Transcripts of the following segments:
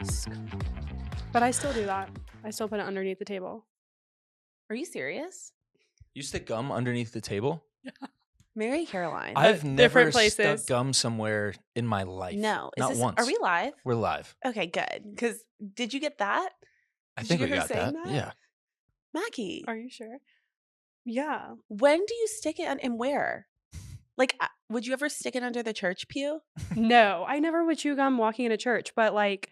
desk. But I still do that. I still put it underneath the table. Are you serious? You stick gum underneath the table? Mary Caroline. I've never different places. stuck gum somewhere in my life. No. Not once. Are we live? We're live. Okay, good. Because did you get that? I Did think you we hear her got saying that. that? Yeah. Mackie, Are you sure? Yeah. when do you stick it and where? Like, would you ever stick it under the church pew? No, I never would chew gum walking into church, but like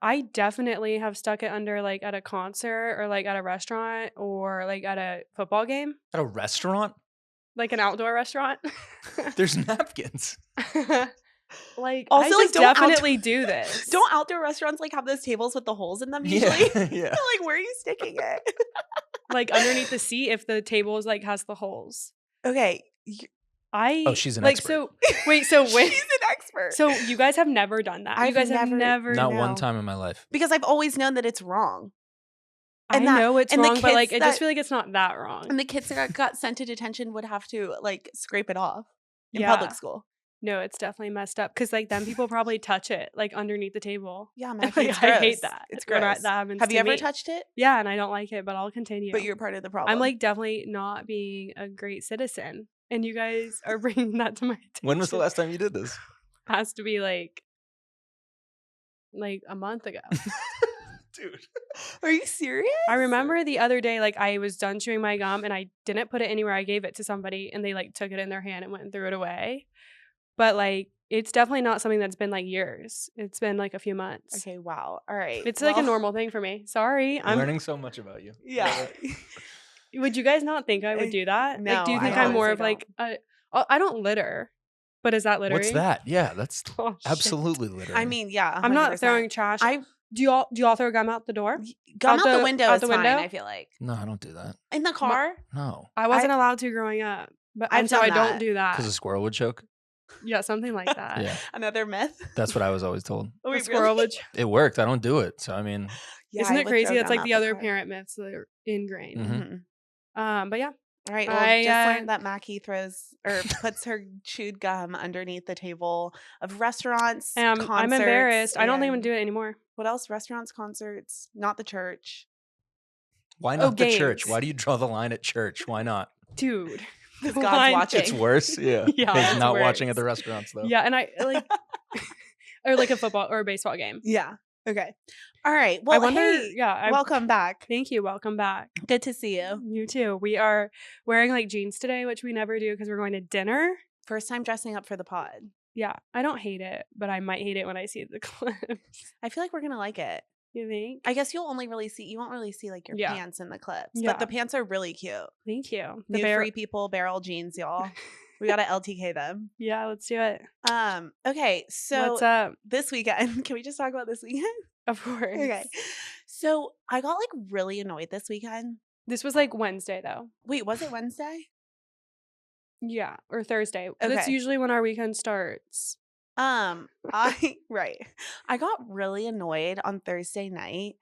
I definitely have stuck it under like at a concert or like at a restaurant or like at a football game, At a restaurant? like an outdoor restaurant. There's napkins. Like Also, I like, just don't definitely do this. Don't outdoor restaurants like have those tables with the holes in them usually? Yeah. Yeah. Like, where are you sticking it? like underneath the seat if the table is like has the holes. Okay. Oh, she's an like expert. so wait, so when She's an expert. so you guys have never done that. You I've guys have never Not no. one time in my life. Because I've always known that it's wrong. I and that- know it's and the wrong, but like kids I just that- feel like it's not that wrong. And the kids that got sent to detention would have to like scrape it off in Yeah. public school. No, it's definitely messed up because like then people probably touch it like underneath the table. Yeah, And, Mackie, like, it's I hate gross. that. It's when gross. that happens Have you to ever me. touched it? Yeah, and I don't like it, but I'll continue. But you're part of the problem. I'm like definitely not being a great citizen, and you guys are bringing that to my attention. When was the last time you did this? Has to be like a month ago. Dude. Are you serious? I remember the other day, like I was done chewing my gum and I didn't put it anywhere. I gave it to somebody and they like took it in their hand and went and threw it away. But like it's definitely not something that's been like years. It's been like a few months. Okay, wow. All right. It's like a normal thing for me. Sorry. I'm learning so much about you. Yeah. Would you guys not think I would do that? No, like, do you I think I'm more honestly of like I don't litter, but is that littering? What's that? Yeah, that's Oh, shit. absolutely littering. I mean, yeah. 100%. I'm not throwing trash. Do y'all throw gum out the door? Gum out out the the- window out is the fine, window? I feel like. No, I don't do that. In the car? No. I wasn't allowed to growing up, but I've and so done I don't that. do that. Because a squirrel would choke? Yeah, something like that. Yeah. Another myth? That's what I was always told. Oh, A wait, squirrel really? would. It worked. I don't do it. So, I mean, Yeah, Isn't I it would crazy? throw That's gum like out the other car. parent myths that are ingrained. Mhm. Mhm. But yeah, All right, well, I, just learned that Mackie throws or puts her chewed gum underneath the table of restaurants, I'm concerts. embarrassed. I don't even and- do it anymore. What else? Restaurants, concerts, not the church. why Oh, not the church? games. Why do you draw the line at church? Why not? Dude. Because the God's line watching. It's worse. Yeah. Yeah, He's it's not watching at worse. the restaurants, though. Yeah, and I like or like a football or a baseball game. Yeah. Okay. All right. Well, I wonder. hey, Yeah. welcome back. Thank you. Welcome back. Good to see you. You too. We are wearing like jeans today, which we never do because we're going to dinner. First time dressing up for the pod. Yeah, I don't hate it, but I might hate it when I see the clips. I feel like we're gonna like it. You think? I guess you won't really see like your Yeah. pants in the clips, Yeah. but the pants are really cute. Thank you. New Free People barrel jeans, y'all. We gotta LTK them. Yeah, let's do it. Okay, so What's up? this weekend, can we just talk about this weekend? Of course. Okay, so I got like really annoyed this weekend. This was like Wednesday though. Wait, was it Wednesday? Yeah, or Thursday. That's Okay. usually when our weekend starts. I got really annoyed on Thursday night.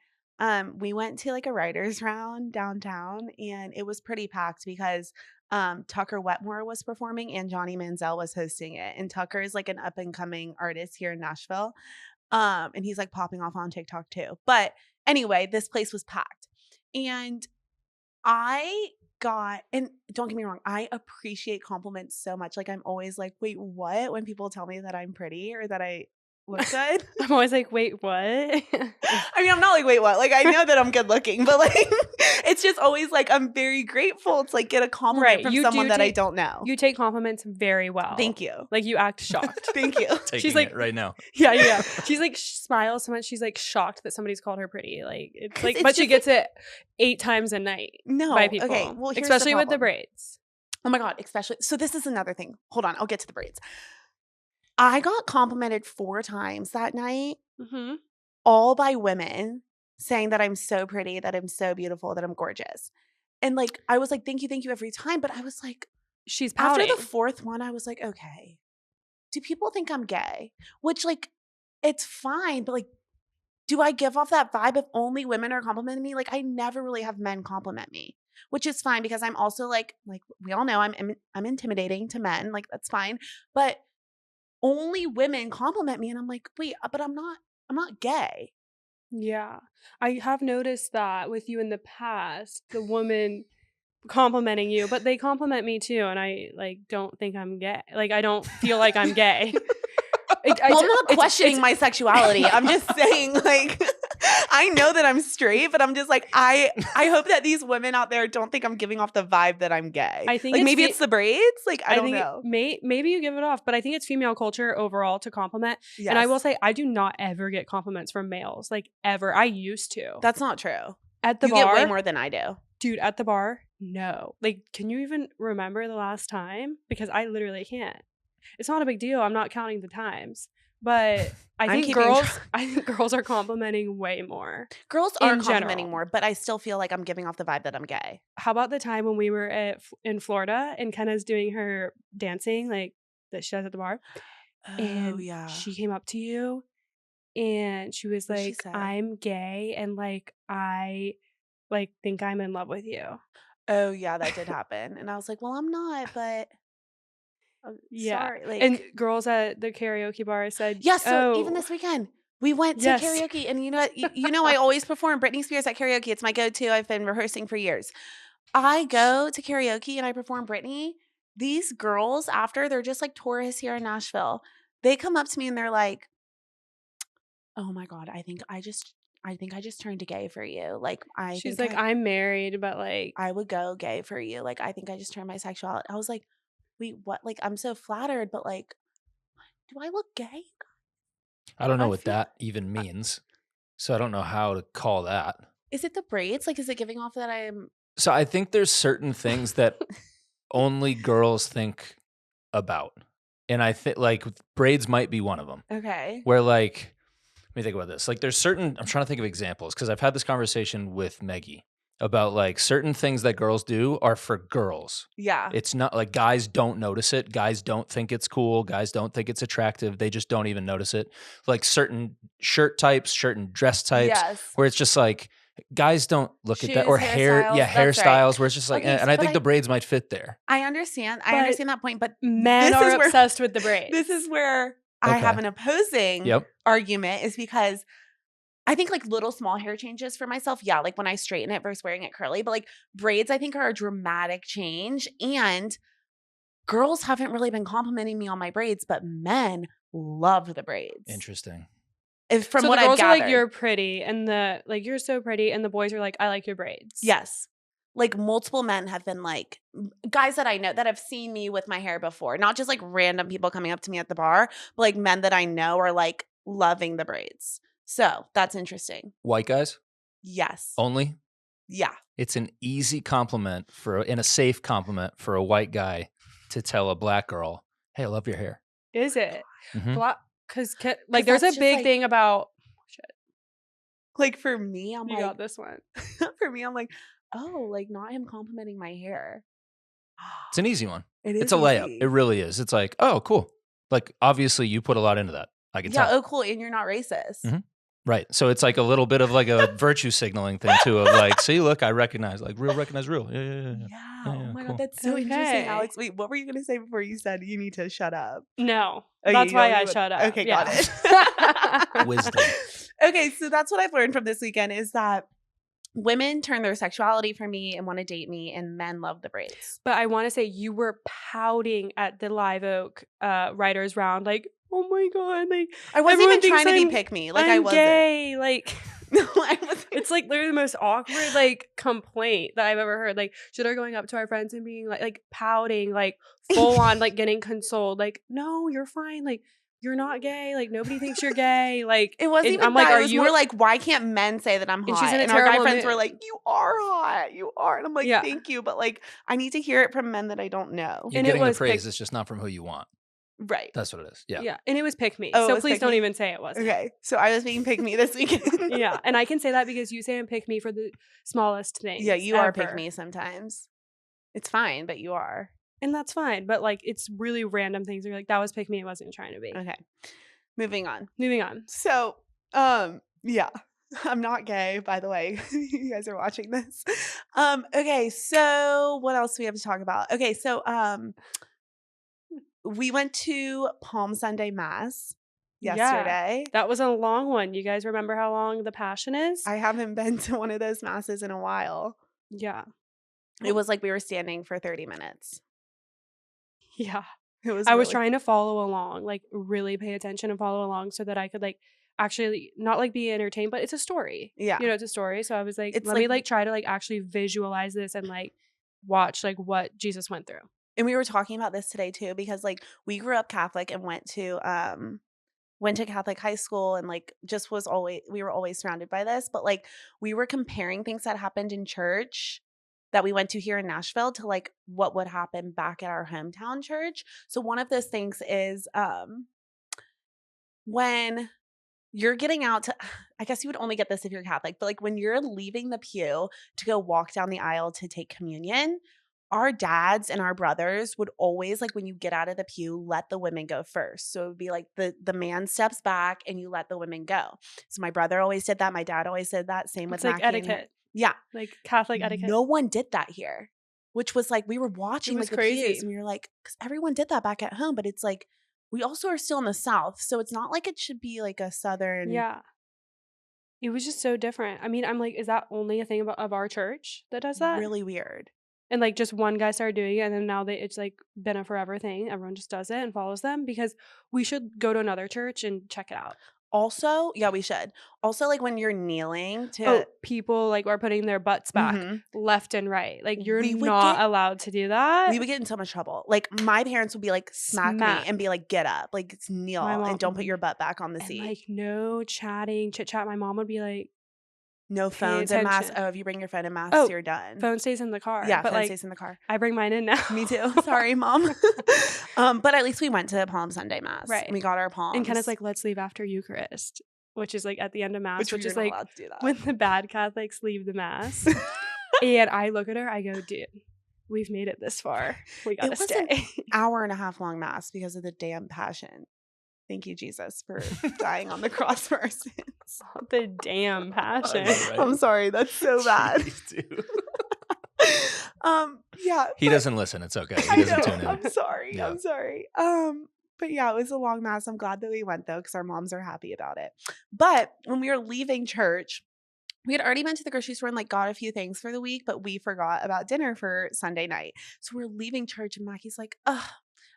We went to like a writers round downtown and it was pretty packed because Tucker Wetmore was performing and Johnny Manziel was hosting it. And Tucker is like an up and coming artist here in Nashville. And he's like popping off on TikTok too. But anyway, this place was packed. And and don't get me wrong, I appreciate compliments so much. Like I'm always like, wait, what? When people tell me that I'm pretty or that I look good. I'm always like, wait, what? I mean, I'm not like, wait, what? Like I know that I'm good looking, but like it's just always like I'm very grateful to like get a compliment Right, from you someone do that I take- don't know. You take compliments very well. Thank you. Like you act shocked. Thank you. Taking like- it right now. Yeah. She's like smiles so much. She's like shocked that somebody's called her pretty. Like it's 'Cause like, it's but she just, gets it 8 times a night No. by people. Okay. Well, here's especially the with the problem. braids. Oh my God. Especially. So this is another thing. Hold on. I'll get to the braids. I got complimented 4 times that night, Mm-hmm. all by women saying that I'm so pretty, that I'm so beautiful, that I'm gorgeous. And like, I was like, thank you every time. But I was like, She's after pouting. the 4th one, I was like, okay, do people think I'm gay? Which like, it's fine. But like, do I give off that vibe if only women are complimenting me? Like, I never really have men compliment me, which is fine because I'm also like we all know I'm intimidating to men. Like, that's fine. But only women compliment me. And I'm like, wait, but I'm not gay. Yeah. I have noticed that with you in the past, the woman complimenting you, but they compliment me too, and I, like, don't think I'm gay. Like, I don't feel like I'm gay. Well, I'm not questioning it's my sexuality. I'm just saying, like, I know that I'm straight, but I'm just like, I hope that these women out there don't think I'm giving off the vibe that I'm gay. I think like, it's maybe it's the braids. Like, I don't think know. Maybe you give it off, but I think it's female culture overall to compliment. And I will say, I do not ever get compliments from males, like, ever. I used to. That's not true. At the You bar, get way more than I do. dude, at the bar, no. Like, can you even remember the last time? Because I literally can't. It's not a big deal. I'm not counting the times. But I think girls are complimenting way more. Girls are in complimenting general. more, but I still feel like I'm giving off the vibe that I'm gay. How about the time when we were in Florida and Kenna's doing her dancing, like, that she does at the bar? And she came up to you and she was What'd she like, say? I'm gay and, like, I, like, think I'm in love with you. Oh, yeah, that did happen. And I was like, well, I'm not, but Yeah. sorry. Like, And girls at the karaoke bar said, yeah, so even oh, this weekend, we went to yes. karaoke. And you know what? You know I always perform Britney Spears at karaoke. It's my go-to. I've been rehearsing for years. I go to karaoke and I perform Britney. These girls, after, they're just like tourists here in Nashville. They come up to me and they're like, oh my God, I think I just turned gay for you. Like, She's like, I'm married, but, like, I would go gay for you. Like, I think I just turned my sexuality. I was like, wait, what? Like, I'm so flattered, but, like, do I look gay? I don't know I what feel- that even means. So I don't know how to call that. Is it the braids? Like, is it giving off that I'm So I think there's certain things that only girls think about. And I think, like, braids might be one of them. okay? Where, like, let me think about this. Like, there's certain, I'm trying to think of examples because I've had this conversation with Maggie about, like, certain things that girls do are for girls. Yeah. It's not like guys don't notice it. Guys don't think it's cool. Guys don't think it's attractive. They just don't even notice it. Like certain shirt types, certain dress types, Yes. where it's just like guys don't look at that. Shoes, Or hair, hairstyles, yeah, that's right. hairstyles where it's just like, Okay, and I but think the braids might fit there. I understand. I But understand that point, but men this are is where- obsessed with the braids. this is where I Okay. have an opposing Yep. argument is because I think like little small hair changes for myself. Yeah, like when I straighten it versus wearing it curly, but like braids I think are a dramatic change, and girls haven't really been complimenting me on my braids, but men love the braids. Interesting. From so what the I've girls are gathered. like, you're pretty, and the, like, you're so pretty, and the boys are like, I like your braids. Yes. Like multiple men have been like, guys that I know that have seen me with my hair before, not just like random people coming up to me at the bar, but like men that I know are like loving the braids. So that's interesting. White guys Yes. only? Yeah. It's an easy compliment and a safe compliment for a white guy to tell a black girl, hey, I love your hair. Is it? Mhm. Because, like, there's that's a just, big like- thing about, Like for me, I'm you like, got this one. for me, I'm like, oh, like not him complimenting my hair. It's an easy one. It is It's a layup. easy. It really is. It's like, oh, cool. Like, obviously, you put a lot into that. I can Yeah. tell. Oh, cool. And you're not racist. Mhm. Right. So it's like a little bit of like a virtue signaling thing, too, of like, see, look, I recognize, like, real recognize real. Yeah. Yeah. Yeah, Oh my cool. God. That's so interesting, Okay. Alex. Wait, what were you going to say before you said you need to shut up? No. Okay, That's you why don't I even- shut up. Okay, got Yeah. it. Wisdom. Okay, so that's what I've learned from this weekend is that women turn their sexuality for me and want to date me, and men love the braids. But I want to say you were pouting at the Live Oak writers round, like, oh my God, like, I wasn't everyone even trying to thinks be pick me. Like I I'm wasn't. gay. Like, No, I wasn't. it's like literally the most awkward like complaint that I've ever heard. Like, should I going up to our friends and being like pouting, like full on, like getting consoled, like, no, you're fine, like, you're not gay, like, nobody thinks you're gay, like, It wasn't and even I'm like, that. are It was you more like, why can't men say that I'm hot? And she's in a And our guy terrible friends mood. were like, you are hot. You are. And I'm like, Yeah. thank you. But like, I need to hear it from men that I don't know. You're And it getting the was praise. pick- It's just not from who you want. Right. That's what it is. Yeah. yeah, and it was pick me. Oh, it So was please pick don't me? even say it wasn't. Okay. So I was being pick me this weekend. Yeah, and I can say that because you say and pick me for the smallest things. Yeah, you are pick ever. me sometimes. It's fine, but you are. And that's fine. But like, it's really random things. You're like, that was pick me. It wasn't trying to be. Okay. Moving on. Moving on. So, yeah. I'm not gay, by the way. You guys are watching this. Okay, so what else do we have to talk about? Okay, so we went to Palm Sunday Mass. yesterday. That was a long one. You guys remember how long the Passion is? I haven't been to one of those masses in a while. Yeah. It was like we were standing for 30 minutes. Yeah. It was I was really- trying to follow along, like really pay attention and follow along so that I could like actually not like be entertained, but it's a story. Yeah. You know, it's a story. So I was like, It's let me like- like try to like actually visualize this and like watch like what Jesus went through. And we were talking about this today too, because like we grew up Catholic and went to Catholic high school, and like just we were always surrounded by this, but like we were comparing things that happened in church that we went to here in Nashville to like what would happen back at our hometown church. So one of those things is when you're getting out to, I guess you would only get this if you're Catholic, but like when you're leaving the pew to go walk down the aisle to take communion, our dads and our brothers would always, like when you get out of the pew, let the women go first. So it would be like the man steps back and you let the women go. So my brother always did that. My dad always did that. Same with It's like Mackie and her- etiquette, Yeah. like Catholic etiquette. No one did that here, which was like we were watching was like the crazy. pews and we were like, because everyone did that back at home, but it's like we also are still in the South, so it's not like it should be like a Southern. Yeah. It was just so different. I mean, I'm like, is that only a thing of our church that does that? Really weird. And like just one guy started doing it, and then now it's like been a forever thing. Everyone just does it and follows them, because we should go to another church and check it out. Also, yeah, we should. Also, like when you're kneeling to People like are putting their butts back Mhm. left and right. Like you're We would not get- allowed to do that. we would get in so much trouble. Like my parents would be like smack me Smack. and be like, get up, like it's kneel My mom- and don't put your butt back on the and seat. like no chatting, chit chat. My mom would be like, No pay phones and masks. attention. Oh, if you bring your phone and masks, Oh, you're done. phone stays in the car. Yeah, but phone like stays in the car. I bring mine in now. Me too. Sorry, Mom. But at least we went to Palm Sunday Mass. Right. We got our palms. And Kenna's like, let's leave after Eucharist, which is like at the end of Mass, which you're is not like allowed to do that. when the bad Catholics leave the Mass. And I look at her, I go, dude, we've made it this far. We gotta was an stay. hour and a half long Mass because of the damn Passion. Thank you, Jesus, for dying on the cross for our sins. The damn Passion. Right. I'm sorry, that's so bad. Jeez, dude. Yeah. He but- doesn't listen. It's okay. I He doesn't know, tune in. I'm sorry. Yeah. I'm sorry. But yeah, it was a long Mass. I'm glad that we went though, because our moms are happy about it. But when we were leaving church, we had already been to the grocery store and like got a few things for the week, but we forgot about dinner for Sunday night. So we're leaving church and Mackie's like, ugh,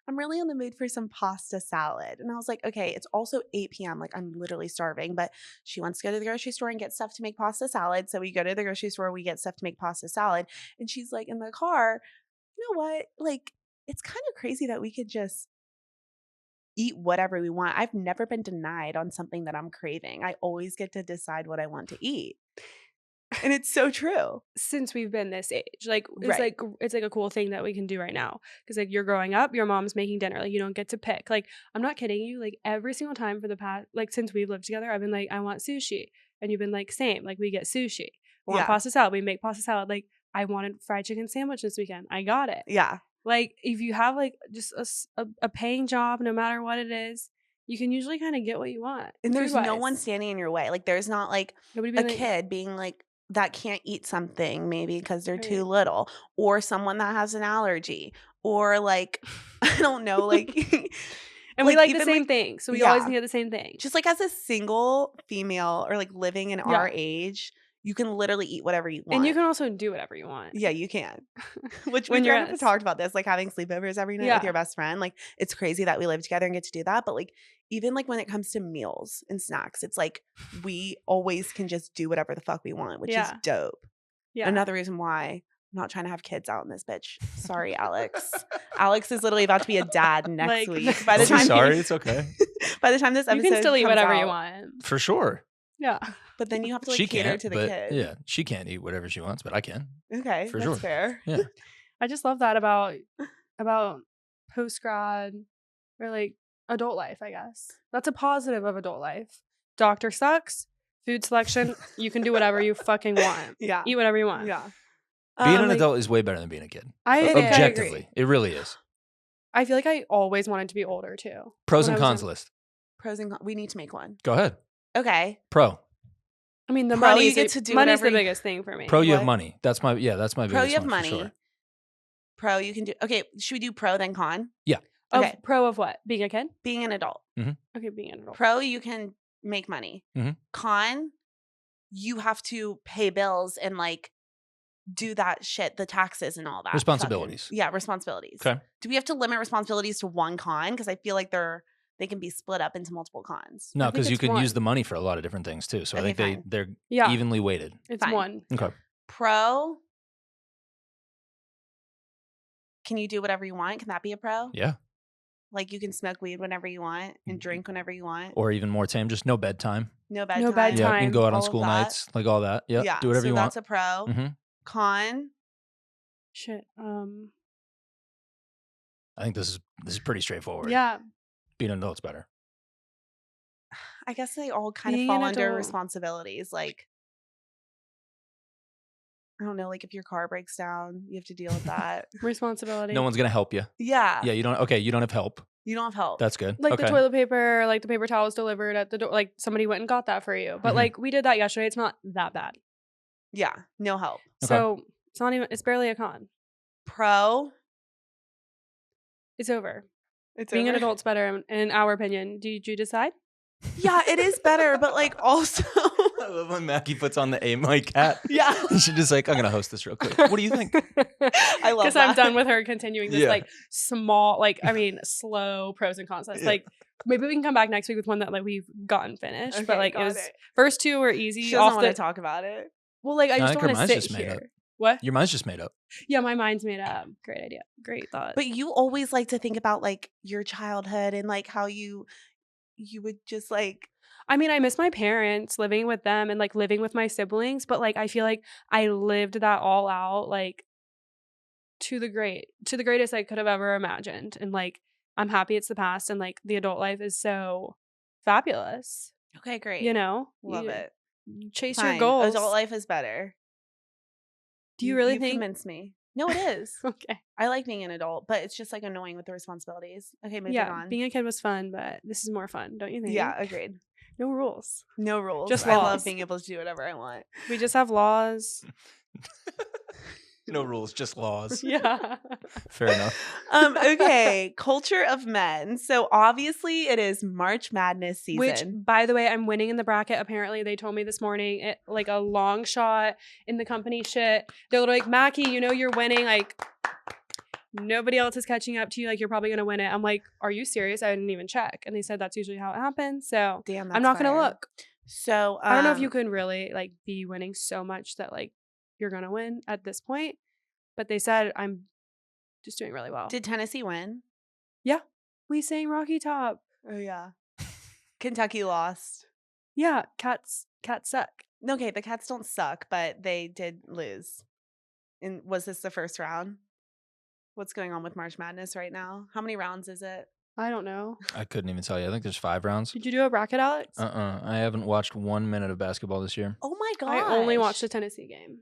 I'm really in the mood for some pasta salad. And I was like, okay, it's also 8 p.m. Like I'm literally starving, but she wants to go to the grocery store and get stuff to make pasta salad. So we go to the grocery store, we get stuff to make pasta salad. And she's like in the car, you know what? Like it's kind of crazy that we could just eat whatever we want. I've never been denied on something that I'm craving. I always get to decide what I want to eat. And it's so true. Since we've been this age, like Right. it's like a cool thing that we can do right now, because like you're growing up, your mom's making dinner, like you don't get to pick. Like I'm not kidding you, like every single time for the past, like since we've lived together, I've been like, I want sushi, and you've been like, same, like we get sushi. I want Yeah. pasta salad, we make pasta salad. Like I wanted fried chicken sandwich this weekend, I got it. Yeah. Like if you have like just a paying job, no matter what it is, you can usually kind of get what you want. And there's no food-wise. one standing in your way. Like there's not like Nobody a being like, kid being like that can't eat something maybe because they're too Right. little, or someone that has an allergy, or like I don't know, like and we like the even, same like- thing, so we always yeah. can get the same thing. just like as a single female or like living in our Yeah. age, you can literally eat whatever you want. And you can also do whatever you want. Yeah, you can. Which When we you're kind of us. talked about this, like having sleepovers every night with Yeah. your best friend. Like it's crazy that we live together and get to do that. But like even like when it comes to meals and snacks, it's like we always can just do whatever the fuck we want, which is Yeah. dope. Yeah. Another reason why I'm not trying to have kids out in this bitch. Sorry, Alex. Alex is literally about to be a dad next Like- week. By the Don't be time sorry. It's okay. by the time this you episode can still eat comes whatever you out, want. For sure. Yeah. but then you have to like She cater can't. to the But kid. yeah, she can't eat whatever she wants, but I can. Okay, For that's sure. fair. Yeah. I just love that about post grad or like adult life, I guess. That's a positive of adult life. Doctor sucks. Food selection, you can do whatever you fucking want. Yeah. Eat whatever you want. Yeah. Being an like, adult is way better than being a kid. I think I Objectively, agree. it really is. I feel like I always wanted to be older too. Pros When and I was cons young. list. Pros and cons. We need to make one. Go ahead. Okay. Pro. I mean, the Pro, money you get to do money's whatever the you- biggest thing for me. Pro, you have What? money. That's my Pro, biggest you have one for money. sure. Pro, you can do. Okay, should we do pro then con? Yeah. Okay. Pro of what? Being a kid? Being an adult. Okay, being an adult. Pro, you can make money. Mhm. Con, you have to pay bills and like do that shit, the taxes and all that. Responsibilities. Responsibilities. Okay. Do we have to limit responsibilities to one con? Because I feel like they can be split up into multiple cons. No, think because you it's can use one. the money for a lot of different things too. So I Okay, think fine. they're Yeah. evenly weighted. It's Fine. one. Okay. Pro, can you do whatever you want? Can that be a pro? Yeah. Like you can smoke weed whenever you want and drink whenever you want. Or even more tame, just no bedtime. No bedtime. No bedtime. Yeah. You can go out all on of school that. nights, like all that. Yep. Yeah. Do whatever so you want. that's a pro. hmm Con, Shit. I think this is pretty straightforward. Yeah. Being an adult's better. I guess they all kind of Being fall an under adult. responsibilities. Like, I don't know, like if your car breaks down, you have to deal with that. Responsibility. No one's gonna help you. Yeah. Yeah. You don't. Okay. You don't have help. You don't have help. That's good. Like okay. the toilet paper, like the paper towels delivered at the door. Like somebody went and got that for you. But Mhm. like we did that yesterday. It's not that bad. Yeah. No help. Okay. So it's not even, it's barely a con. Pro. It's over. It's Being an over. adult's better in our opinion. Did you decide? Yeah, it is better, but like also. I love when Mackie puts on the mic hat. Yeah. She's just like, I'm gonna host this real quick. What do you think? I love Because I'm that. done with her continuing this Yeah. like slow pros and cons list. Yeah. Like maybe we can come back next week with one that like we've gotten finished. Okay, but like got it was it. first two were easy. She doesn't off want to the talk about it. well, like I No, I just think don't her want to mind's sit just made here. up. What? Your mind's just made up. Yeah, my mind's made up. Great idea. Great thought. But you always like to think about like your childhood and like how you would just like I mean, I miss my parents, living with them and like living with my siblings, but like I feel like I lived that all out like to the greatest I could have ever imagined. And like I'm happy it's the past and like the adult life is so fabulous. okay, great. You know? Love You it. chase Fine. your goals. Adult life is better. Do you really you think convinced me? No, it is. Okay. I like being an adult, but it's just like annoying with the responsibilities. Okay, moving Yeah, on. being a kid was fun, but this is more fun, don't you think? Yeah, agreed. No rules. No rules. Just I love laws. being able to do whatever I want. We just have laws. No rules, just laws. Yeah. Fair enough. Okay, culture of men. So obviously it is March Madness season. Which, by the way, I'm winning in the bracket. Apparently, they told me this morning, like a long shot in the company shit. They're like, Mackie, you know you're winning. Like, nobody else is catching up to you. Like, you're probably going to win it. I'm like, are you serious? I didn't even check. And they said that's usually how it happens. So Damn, I'm not going to fire. look. So I don't know if you can really, like, be winning so much that, like, you're going to win at this point. But they said I'm just doing really well. Did Tennessee win? Yeah. We sang Rocky Top. Oh yeah. Kentucky lost. Yeah. Cats suck. Okay, the Cats don't suck, but they did lose. And was this the first round? What's going on with March Madness right now? How many rounds is it? I don't know. I couldn't even tell you. I think there's 5 rounds. Did you do a bracket, Alex? I haven't watched 1 minute of basketball this year. Oh my god! I only watched the Tennessee game.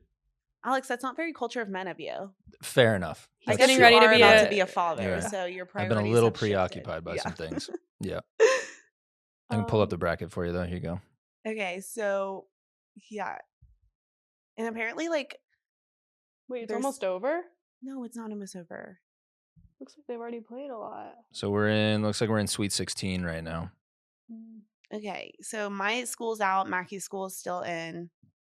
Alex, that's not very culture of men of you. Fair enough. He's I That's guess getting you true. ready to are be about a- to be a father, Yeah. so your I've priorities been a little have shifted. preoccupied by Yeah. some things. Yeah. I can pull up the bracket for you though. Here you go. Okay, so yeah, and apparently, like, Wait, it's there's- almost over? no, it's not almost over. Looks like they've already played a lot. So looks like we're in Sweet 16 right now. Okay, so my school's out, Mackie's school is still in.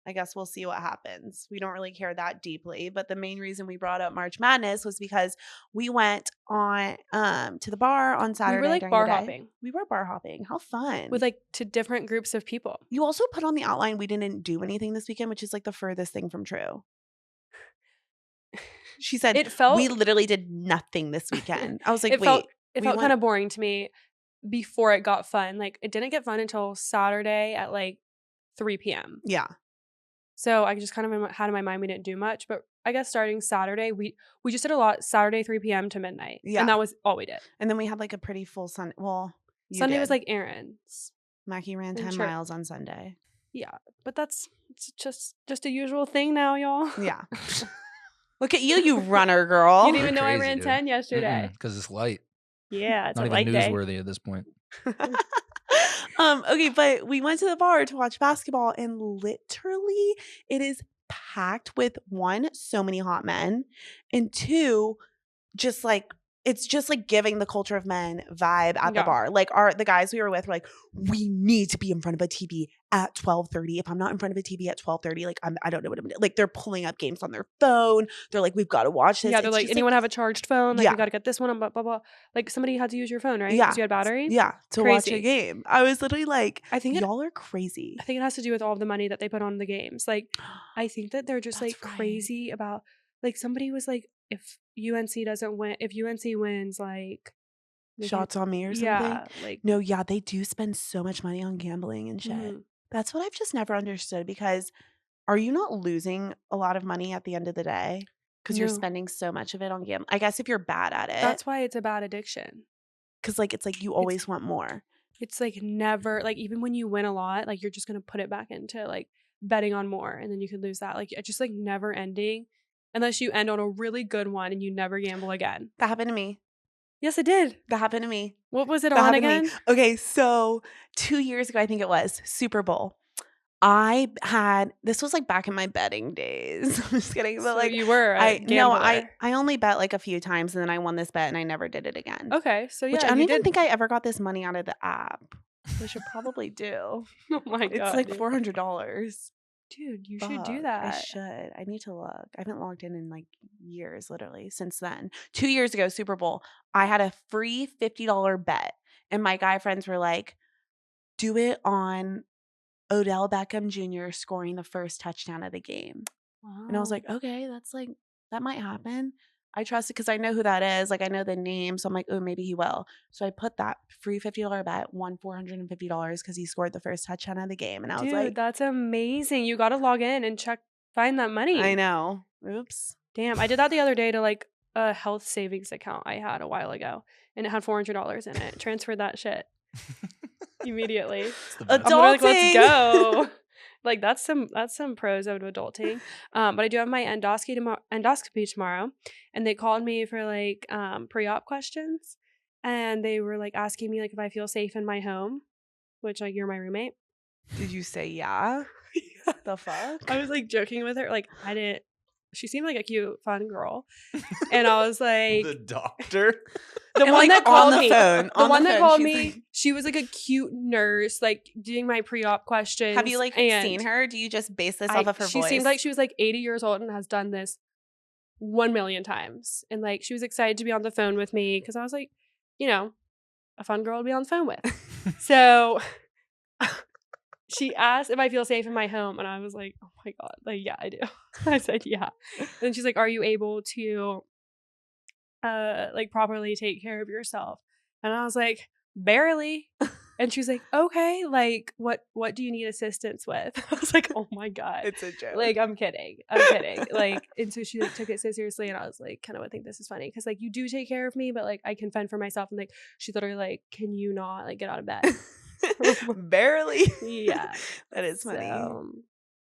I guess we'll see what happens. We don't really care that deeply, but the main reason we brought up March Madness was because we went on to the bar on Saturday. We were like during bar the day. hopping We were bar hopping. How fun! with like to different groups of people. You also put on the outline we didn't do anything this weekend, which is like the furthest thing from true. She said It felt we literally did nothing this weekend. I was like, it wait, felt we kind went- of boring to me before it got fun. Like it didn't get fun until Saturday at like 3 p.m. yeah. So I just kind of had in my mind we didn't do much, but I guess starting Saturday we just did a lot. Saturday 3 p.m. to midnight. Yeah. And that was all we did. And then we had like a pretty full Sunday. Well, you Sunday was did. like errands. Mackie ran and 10 church. miles on Sunday. Yeah, but it's just a usual thing now, y'all. Yeah. Look at you runner girl. You didn't even know I Crazy, ran dude. 10 yesterday. Because it's light. Yeah, it's Not a even light day. newsworthy at this point. Okay, but we went to the bar to watch basketball, and literally it is packed with 1, so many hot men, and 2, just like it's just like giving the culture of men vibe at the Yeah. bar. Like the guys we were with were like, we need to be in front of a TV at 12:30. If I'm not in front of a TV at 12:30, like I don't know what I'm gonna do. Like they're pulling up games on their phone. They're like, we've got to watch this. Yeah, they're It's like, just anyone have a charged phone? Like, Yeah. we got to get this one, blah, blah, blah. Like, somebody had to use your phone, right? Yeah. Because you had battery? Yeah, to watch a Crazy. game. I was literally like, I think it y'all are crazy. I think it has to do with all of the money that they put on the games. Like, I think that they're just That's like right. crazy about, like, somebody was like, if UNC wins, like, they Shots on me or something. yeah, like, No, yeah, they do spend so much money on gambling and shit. mhm. That's what I've just never understood, because are you not losing a lot of money at the end of the day? Because you're No. spending so much of it on gambling. I guess if you're bad at it, That's why it's a bad addiction. because like it's like you always want more. It's like never, like, even when you win a lot, like, you're just going to put it back into like betting on more, and then you could lose that. Like, it's just like never ending unless you end on a really good one and you never gamble again. That happened to me. Yes, it did. That happened to me. What was it That on happened to me. again? Okay, so 2 years ago, I think it was Super Bowl. This was like back in my betting days. I'm just kidding, but So like you were a I gambler. only bet like a few times, and then I won this bet and I never did it again. Okay, so yeah, Which I don't you even did. think I ever got this money out of the app. I should probably do. Oh my god, It's like dude. $400. Dude, you should do Fuck, that. I should. I need to look. I haven't logged in like years, literally, since then. 2 years ago, Super Bowl, I had a free $50 bet. And my guy friends were like, do it on Odell Beckham Jr. scoring the first touchdown of the game. And I was Wow. like, okay, that's like, that might happen. I trust it because I know who that is. Like, I know the name. So I'm like, oh, maybe he will. So I put that free $50 bet, won $450 because he scored the first touchdown of the game. And I was Dude, like, that's amazing. You got to log in and find that money. I know. Oops. Damn, I did that the other day to like a health savings account I had a while ago, and it had $400 in it. Transferred that shit immediately. It's the best. I'm literally like, let's Adulting. go. Like, that's some pros of adulting. But I do have my endoscopy tomorrow, and they called me for like pre-op questions, and they were like asking me like if I feel safe in my home, which, like, you're my roommate. Did you say yeah? The fuck? I was like joking with her, like, I didn't. She seemed like a cute, fun girl, and I was like, The doctor. the And, one like, that called on the me, phone, the on the one that phone, called she's me, like- she was like a cute nurse, like doing my pre-op questions. Have you like and seen her? Do you just base this off of her she voice? seemed like she was like 80 years old and has done this 1 million times, and like she was excited to be on the phone with me because I was like, you know, a fun girl to be on the phone with. So she asked if I feel safe in my home, and I was like, oh my god, like, yeah, I do. I said yeah. And she's like, are you able to like properly take care of yourself? And I was like, barely. And she's like, okay, like what do you need assistance with? I was like, oh my god, It's a joke. like, I'm kidding. Like, and so she like took it so seriously, and I was like, kind of would think this is funny because like you do take care of me, but like I can fend for myself. And like she literally like, can you not like get out of bed? Barely. Yeah. That is funny. So,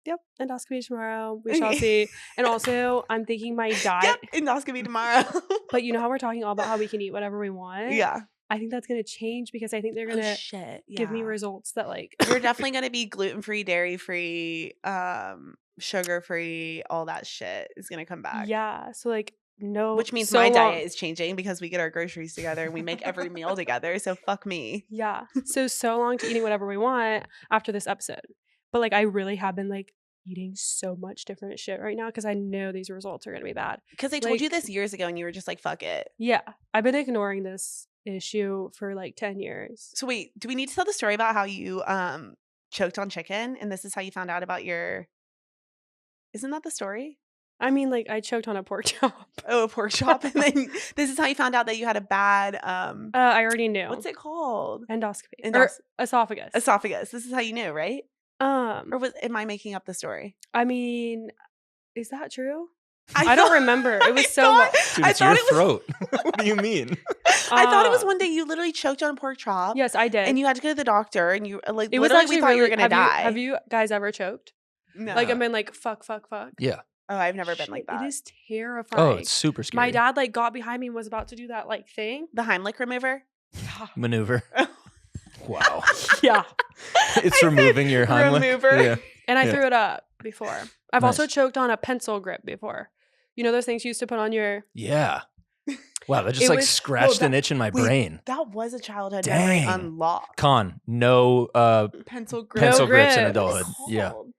yep, endoscopy tomorrow. We shall see. And also, I'm thinking my diet. Yep, endoscopy tomorrow. But you know how we're talking all about how we can eat whatever we want? Yeah. I think that's gonna change because I think they're Oh gonna shit. give me yeah. results that like You're definitely gonna be gluten-free, dairy-free, sugar-free, all that shit is gonna come back. yeah. So like no, Which means so my long- diet is changing because we get our groceries together and we make every meal together. So fuck me. Yeah. So long to eating whatever we want after this episode. But like I really have been like eating so much different shit right now because I know these results are gonna be bad. Because I told you Like- this years ago and you were just like, fuck it. Yeah. I've been ignoring this issue for like 10 years. So wait, do we need to tell the story about how you choked on chicken and this is how you found out about your Isn't that the story? I mean, like, I choked on a pork chop. Oh, a pork chop. And then this is how you found out that you had a bad I already knew. what's it called? Endoscopy. Or Endos- esophagus. Esophagus. This is how you knew, right? Or am I making up the story? I mean, is that true? I don't remember. It was so long. Dude, I it's your thought it was throat. What do you mean? I thought it was one day you literally choked on a pork chop. Yes, I did. And you had to go to the doctor and you like it was literally actually we thought you were really- gonna die. Have you guys ever choked? No. Like, I've been like, fuck. Yeah. Oh, I've never been like Shit, that. It is terrifying. Oh, it's super scary. My dad like got behind me and was about to do that like thing. The Heimlich remover? Maneuver. Wow. Yeah. It's removing your Heimlich. remover. Yeah. And I Yeah. threw it up before. I've also Nice. choked on a pencil grip before. You know those things you used to put on your Yeah. Wow, that just It like was- scratched an itch in my brain. That was a childhood memory Dang. unlocked. Con, no Pencil pencil grips in grips. adulthood. What is it Yeah. called?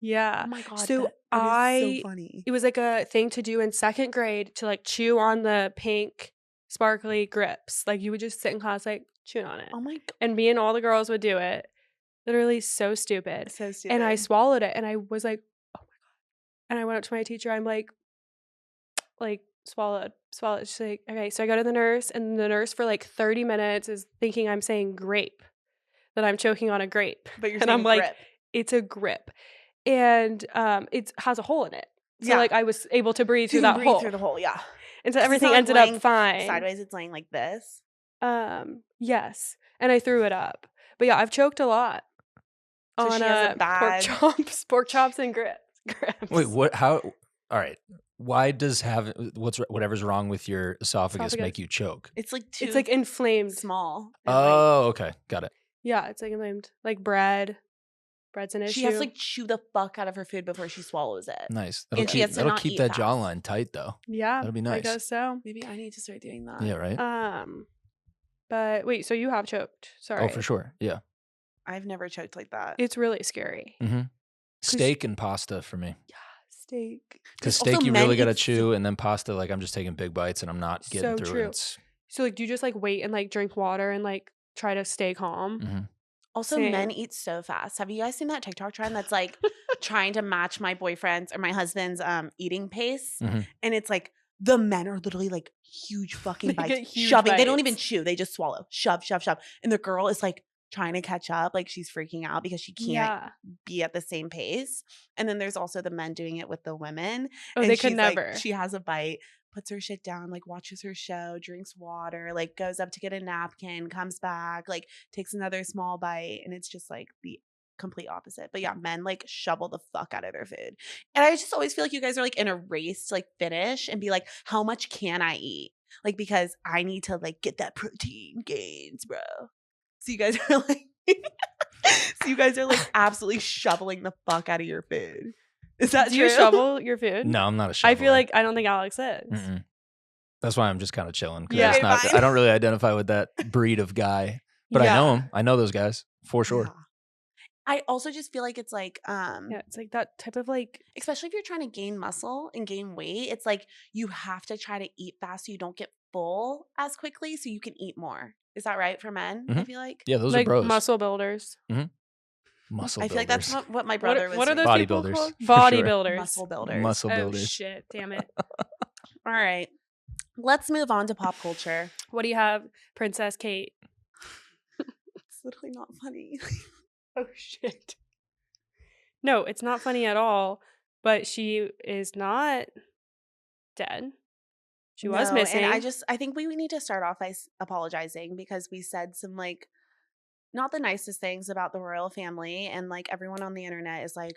Yeah. Oh my god. So that is so funny. it was like a thing to do in 2nd grade to like chew on the pink sparkly grips. Like you would just sit in class like chewing on it. Oh my god. And me and all the girls would do it. Literally so stupid. So stupid. And I swallowed it and I was like, oh my God. And I went up to my teacher. I'm like swallow it. She's like, okay. So I go to the nurse and the nurse for like 30 minutes is thinking I'm saying grape, that I'm choking on a grape. But you're and saying I'm like, grip. it's a grip. And it has a hole in it. So Yeah. like I was able to breathe You through can that breathe hole. through the hole, yeah. And so 'Cause it's everything not, like, ended up laying fine. Sideways, it's laying like this. Yes. And I threw it up. But yeah, I've choked a lot. So on she has a bad- pork chops and grips. Wait, what? How? All right. Why does whatever's wrong with your esophagus Esophagus. make you choke? It's like too It's like inflamed. small. and, like, Oh, okay, got it. Yeah, it's like inflamed. Like bread. Bread's an issue. she has to like chew the fuck out of her food before she swallows it. Nice. And she has to That'll not keep eat that fast. jawline tight, though. Yeah, That'll be I nice. guess so. Maybe I need to start doing that. Yeah, right. But wait, so you have choked? Sorry. Oh, for sure. Yeah. I've never choked like that. It's really scary. Mm-hmm. Steak and pasta for me. Steak. Because Also, steak you men really gotta eat chew, and then pasta, like I'm just taking big bites and I'm not getting So through true. it. It's, So like, do you just like wait and like drink water and like try to stay calm? mhm. Also, Same. men eat so fast. Have you guys seen that TikTok trend that's like trying to match my boyfriend's or my husband's eating pace? Mhm. And it's like the men are literally like huge fucking They bites, get huge shoving. They don't even bites. chew. They just swallow, shove, shove, shove. And the girl is like trying to catch up. Like she's freaking out because she can't Yeah. be at the same pace. And then there's also the men doing it with the women. Oh, and they could she's, like, never. she has a bite, puts her shit down, like watches her show, drinks water, like goes up to get a napkin, comes back, like takes another small bite, and it's just like the complete opposite. But yeah, men like shovel the fuck out of their food. And I just always feel like you guys are like in a race to like finish and be like, how much can I eat? Like, because I need to like get that protein gains, bro. So you guys are like absolutely shoveling the fuck out of your food. Is that Do true? you shovel your food? No, I'm not a shoveler. I feel like I don't think Alex is. Mm-mm. That's why I'm just kind of chilling. 'Cause Yeah. it's Okay, not, fine. I don't really identify with that breed of guy, but I know him. I know those guys for sure. Yeah. I also just feel like it's like Yeah, it's like that type of like especially if you're trying to gain muscle and gain weight, it's like you have to try to eat fast so you don't get full as quickly so you can eat more. Is that right for men? I Mhm. feel like. Yeah, those are like bros. muscle builders. Muscle I feel like that's builders. what my brother was What are saying. those people Bodybuilders, called? for sure. Bodybuilders. Muscle builders. Muscle Oh builders. shit! Damn it. All right. Let's move on to pop culture. What do you have, Princess Kate? It's literally not funny. Oh shit. No, it's not funny at all. But she is not dead. She was No, missing. And I think we need to start off by apologizing because we said some like not the nicest things about the royal family, and like everyone on the internet is like,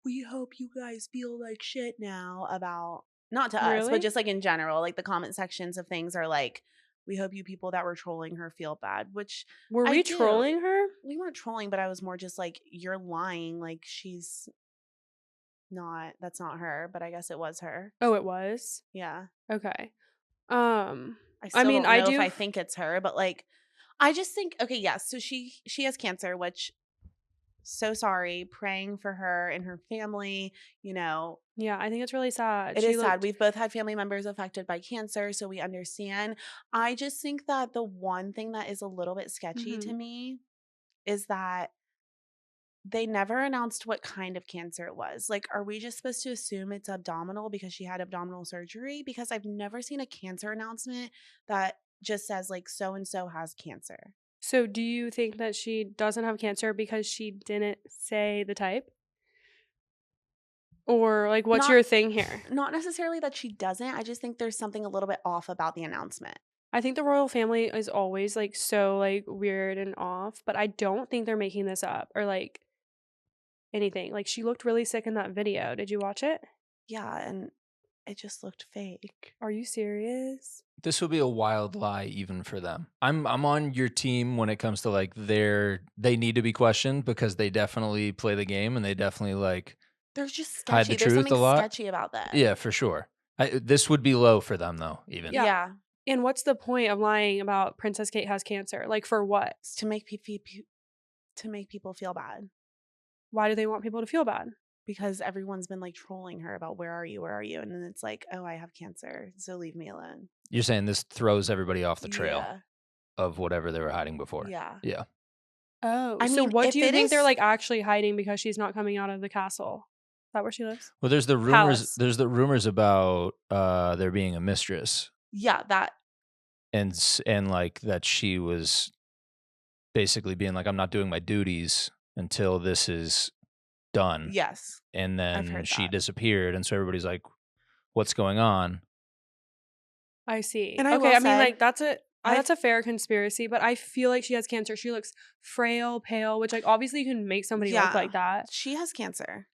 we hope you guys feel like shit now about not to us, Really? but just like in general, like the comment sections of things are like, we hope you people that were trolling her feel bad, which Were I we do. trolling her? we weren't trolling, but I was more just like, you're lying, like she's not, that's not her, but I guess it was her. Oh, it was? Yeah. Okay. I still mean, don't I know do if I think it's her, but like I just think okay, yes. So she has cancer, which so sorry, praying for her and her family, you know. Yeah, I think it's really sad. It She is sad. looked- We've both had family members affected by cancer, so we understand. I just think that the one thing that is a little bit sketchy to Mhm. me is that they never announced what kind of cancer it was. Like, are we just supposed to assume it's abdominal because she had abdominal surgery? Because I've never seen a cancer announcement that just says like so and so has cancer. So, do you think that she doesn't have cancer because she didn't say the type? Or like what's Not- your thing here? Not necessarily that she doesn't. I just think there's something a little bit off about the announcement. I think the royal family is always like so like weird and off, but I don't think they're making this up or like anything. Like she looked really sick in that video. Did you watch it? Yeah, and it just looked fake. Are you serious? This would be a wild lie even for them. I'm on your team when it comes to like they need to be questioned because they definitely play the game and they definitely like There's just hide sketchy. the There's truth a something lot. sketchy about that. Yeah, for sure. This would be low for them though, even. Yeah. Yeah. And what's the point of lying about Princess Kate has cancer? Like, for what? It's to make people feel bad. Why do they want people to feel bad? Because everyone's been like trolling her about where are you? And then it's like, oh, I have cancer, so leave me alone. You're saying this throws everybody off the trail Yeah. of whatever they were hiding before. Yeah. Yeah. Oh, I so mean, what if do you it think they're is- like actually hiding because she's not coming out of the castle? Is that where she lives? Well, there's the rumors. Palace. There's the rumors about there being a mistress, Yeah, that and like that she was basically being like, I'm not doing my duties until this is done. yes. And then heard she that. disappeared, and so everybody's like, what's going on? I see. And I Okay, will I mean, say, like that's a I've- that's a fair conspiracy, but I feel like she has cancer. She looks frail, pale, which like obviously you can make somebody look Yeah. like that. She has cancer.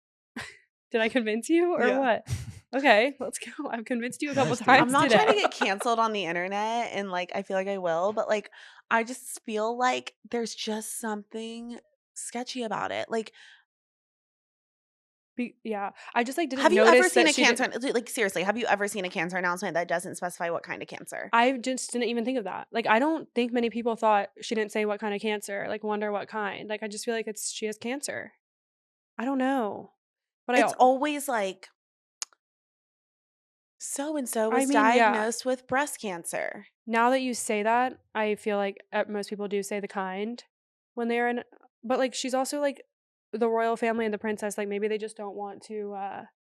Did I convince you or Yeah. what? Okay, let's go. I've convinced you a couple Nice, dude. times I'm not today. trying to get canceled on the internet, and like I feel like I will, but like I just feel like there's just something sketchy about it. Like, Yeah, I just like didn't have you notice ever seen that a she did- cancer? Like seriously, have you ever seen a cancer announcement that doesn't specify what kind of cancer? I just didn't even think of that. Like, I don't think many people thought she didn't say what kind of cancer. Like, wonder what kind. Like, I just feel like she has cancer. I don't know, but It's always like so and so was mean, yeah. diagnosed with breast cancer. Now that you say that, I feel like most people do say the kind when they're in. But like, she's also like the royal family and the princess. Like, maybe they just don't want to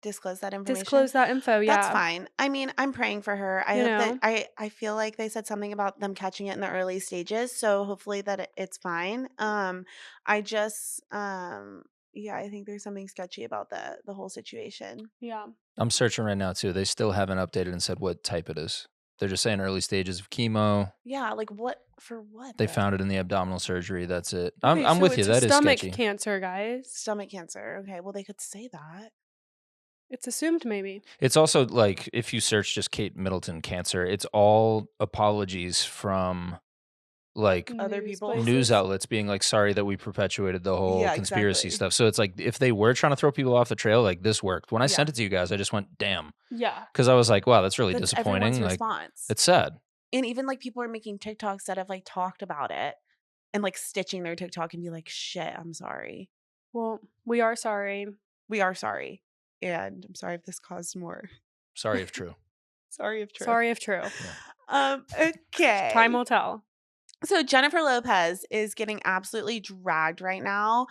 Disclose that information. disclose that info. Yeah, That's fine. I mean, I'm praying for her. I You hope know? that I feel like they said something about them catching it in the early stages, so hopefully that it's fine. I just yeah, I think there's something sketchy about the whole situation. Yeah. I'm searching right now too. They still haven't updated and said what type it is. They're just saying early stages of chemo. Yeah, like what for what? They though? found it in the abdominal surgery. That's it. Okay, I'm so with you. it's That is stomach sketchy. cancer, guys. Stomach cancer. Okay, well they could say that. It's assumed, maybe. It's also like if you search just Kate Middleton cancer, it's all apologies from like Other News people. places. news outlets being like, sorry that we perpetuated the whole Yeah, conspiracy exactly. stuff. So it's like if they were trying to throw people off the trail, like this worked. When I Yeah. sent it to you guys, I just went, damn. Yeah. Because I was like, wow, that's really That's disappointing. everyone's Like response. it's sad. And even like people are making TikToks that have like talked about it and like stitching their TikTok and be like, shit, I'm sorry. Well, we are sorry. We are sorry. And I'm sorry if this caused more. Sorry if true. Sorry if true. Sorry if true. Okay. Time will tell. So Jennifer Lopez is getting absolutely dragged right now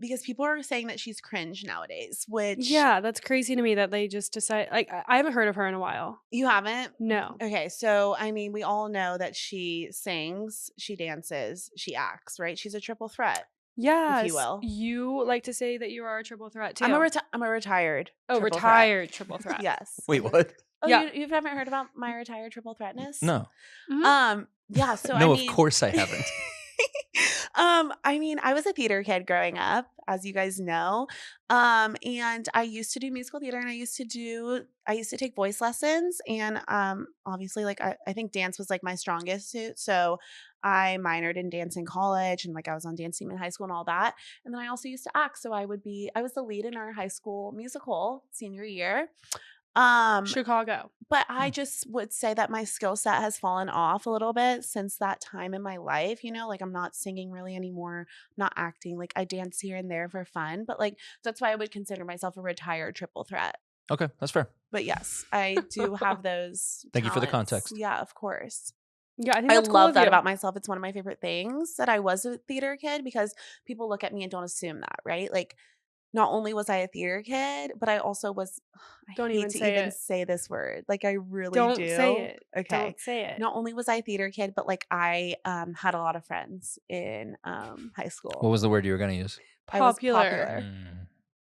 because people are saying that she's cringe nowadays, which Yeah, that's crazy to me that they just decide. Like, I haven't heard of her in a while. you haven't. No. Okay, so I mean, we all know that she sings, she dances, she acts, right? She's a triple threat. Yes. will. You like to say that you are a triple threat too. I'm a retired. oh, triple threat. retired triple threat. Yes. Wait, what? Oh, Yeah. you haven't heard about my retired triple threatness? No. Yeah. So No, I mean, of course I haven't. I mean, I was a theater kid growing up, as you guys know. And I used to do musical theater and I used to take voice lessons. And obviously, like I think dance was like my strongest suit. So I minored in dance in college and like I was on dance team in high school and all that. And then I also used to act. So I was the lead in our high school musical senior year. Chicago. But I just would say that my skill set has fallen off a little bit since that time in my life. You know, like I'm not singing really anymore, not acting. Like I dance here and there for fun. But like that's why I would consider myself a retired triple threat. Okay, that's fair. But yes, I do have those. Thank you for the talents. context. Yeah, of course. Yeah, I think I that's cool love of that you. about myself. It's one of my favorite things that I was a theater kid because people look at me and don't assume that, right? Like, not only was I a theater kid, but I also was. I Don't hate even to say even it. say this word. Like I really Don't do. say it. Okay. Don't say it. Not only was I a theater kid, but like I had a lot of friends in high school. What was the word you were going to use? I was Popular. popular.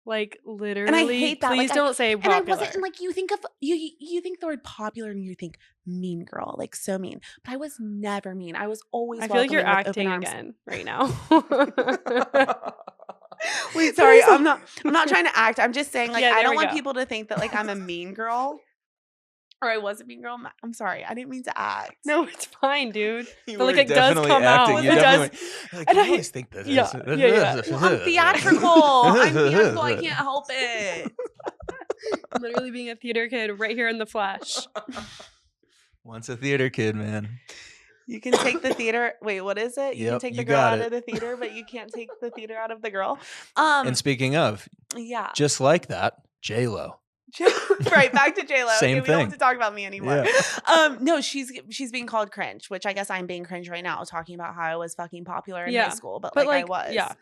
Like literally. And I hate that. Please Like, don't say And I popular. wasn't like you think of you think the word popular and you think mean girl, like so mean. But I was never mean. I was always I feel like you're welcoming with open acting arms. again right now. Wait, sorry. I'm not trying to act. I'm just saying like Yeah, I there don't we want go. people to think that like I'm a mean girl. Or I was a mean girl. I'm sorry. I didn't mean to act. No, it's fine, dude. You But, like, were it does definitely come out. acting. You It definitely does. went, like, And I I- always think this. yeah, yeah. Well, I'm theatrical. I'm theatrical. I can't help it. Literally being a theater kid right here in the flesh. Once a theater kid, man. You can take the theater. Wait, what is it? You can Yep, take you the girl got out it. of the theater, but you can't take the theater out of the girl. And speaking of, Yeah. just like that, J-Lo. Right, back to J-Lo. Same We don't thing. have to talk about me anymore. Yeah. No, she's being called cringe, which I guess I'm being cringe right now, talking about how I was fucking popular in high school, but like I was. Yeah.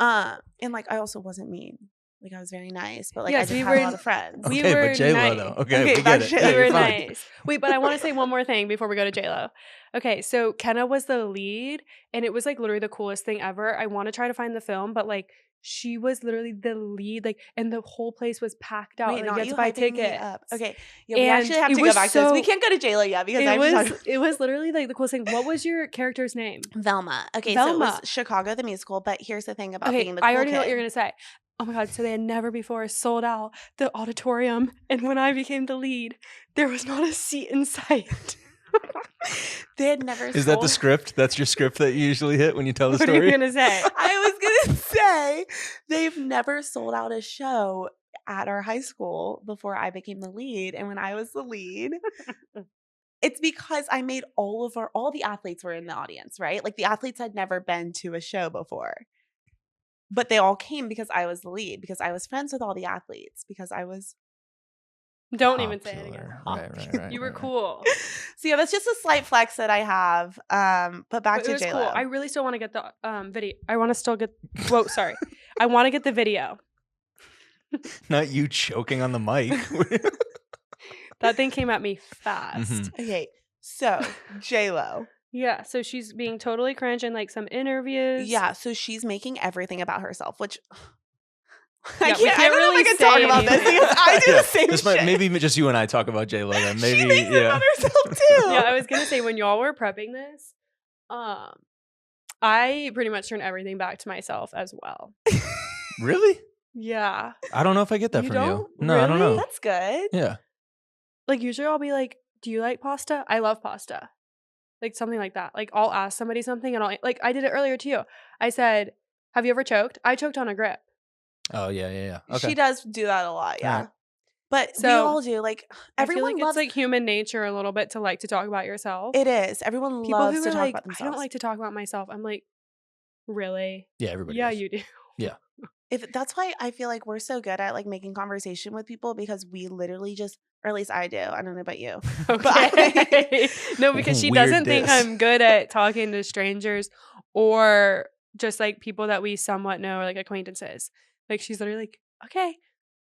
And like I also wasn't mean. Like I was very nice, but like Yes, I just we had were- a lot of friends. we Okay, were but J-Lo nice. though. Okay, Okay, we back get it. to- Yeah, We you're were fine. nice. Wait, but I want to say one more thing before we go to J-Lo. Okay, so Kenna was the lead, and it was like literally the coolest thing ever. I want to try to find the film, but like she was literally the lead, like, and the whole place was packed out. Wait, Like, not you had you to buy hyping me tickets. up. Okay, yeah, we And actually have it to go was back to this. We so- can't go to J-Lo yet because I have to talk. It was literally like the coolest thing. What was your character's name? Velma. Okay, so it Velma. was Chicago the musical, but here's the thing about Okay, being the cool I already know what kid. you're gonna say. Oh my god! So they had never before sold out the auditorium, and when I became the lead, there was not a seat in sight. They had never Is that the sold- script? That's your script that you usually hit when you tell the What are you story? gonna say? I was gonna say they've never sold out a show at our high school before I became the lead. And when I was the lead, it's because I made all the athletes were in the audience, right? Like the athletes had never been to a show before. But they all came because I was the lead, because I was friends with all the athletes, because I was Don't even say it again. Popular. Right. You were right. cool. So yeah, that's just a slight flex that I have. But back But to it was J-Lo. cool. I really still want to get the video. I want to still get. Whoa, sorry. I want to get the video. Not you choking on the mic. That thing came at me fast. Mhm. Okay, so J-Lo. Yeah, so she's being totally cringe in like some interviews. Yeah, so she's making everything about herself, which Yeah, we I can't don't know really if I can talk say about this anything. because I do Yeah, the same this shit. might maybe just you and I talk about J-Lo then. Maybe she makes it yeah. about herself too. Yeah, I was gonna say when y'all were prepping this, I pretty much turned everything back to myself as well. Really? Yeah. I don't know if I get that You from you. don't? No, I don't Really? know. That's good. Yeah. Like usually I'll be like, "Do you like pasta?" I love pasta. Like something like that. Like I'll ask somebody something and I'll like I did it earlier to you. I said, "Have you ever choked?" I choked on a grip. Oh yeah. Okay. She does do that a lot, yeah. Alright. But we So, all do. Like I feel everyone like loves it's like human nature a little bit to like to talk about yourself. it is. Everyone People loves who to are talk like, about "I themselves. don't like to talk about myself." I'm like, "Really?" Yeah, everybody. Yeah, does. you do. If that's why I feel like we're so good at like making conversation with people, because we literally just, or at least I do. I don't know about you. Okay. No, because she Weird doesn't think diss. I'm good at talking to strangers or just like people that we somewhat know or like acquaintances. Like she's literally like, "Okay,